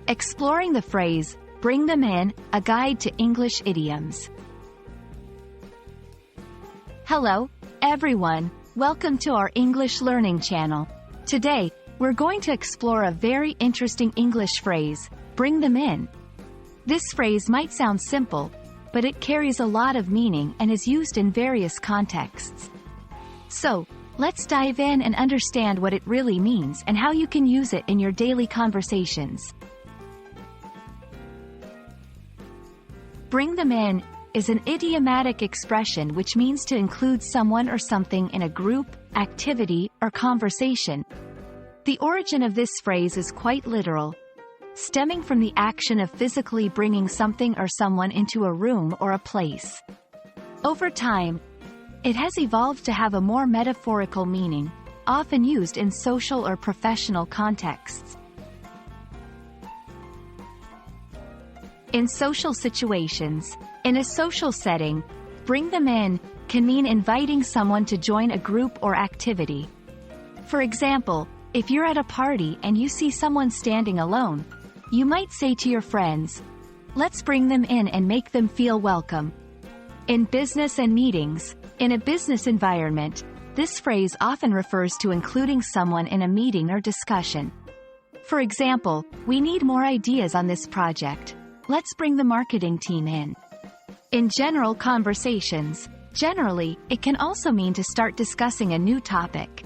Exploring the phrase, bring them in, a guide to English idioms. Hello, everyone. Welcome to our English learning channel. Today, we're going to explore a very interesting English phrase, bring them in. This phrase might sound simple, but it carries a lot of meaning and is used in various contexts. So, let's dive in and understand what it really means and how you can use it in your daily conversations. Bring them in is an idiomatic expression which means to include someone or something in a group, activity, or conversation. The origin of this phrase is quite literal, stemming from the action of physically bringing something or someone into a room or a place. Over time, it has evolved to have a more metaphorical meaning, often used in social or professional contexts. In social situations, in a social setting, bring them in can mean inviting someone to join a group or activity. For example, if you're at a party and you see someone standing alone, you might say to your friends, "Let's bring them in and make them feel welcome." In business and meetings, in a business environment, this phrase often refers to including someone in a meeting or discussion. For example, "We need more ideas on this project. Let's bring the marketing team in." In general conversations, generally, it can also mean to start discussing a new topic.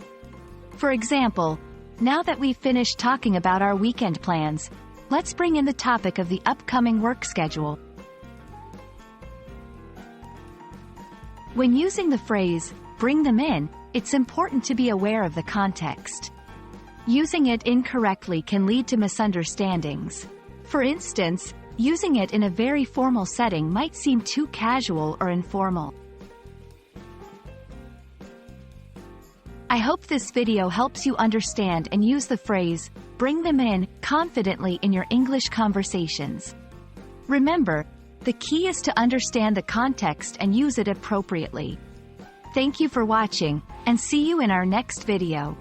For example, "Now that we've finished talking about our weekend plans, let's bring in the topic of the upcoming work schedule." When using the phrase, bring them in, it's important to be aware of the context. Using it incorrectly can lead to misunderstandings. For instance, using it in a very formal setting might seem too casual or informal. I hope this video helps you understand and use the phrase, bring them in, confidently in your English conversations. Remember, the key is to understand the context and use it appropriately. Thank you for watching, and see you in our next video.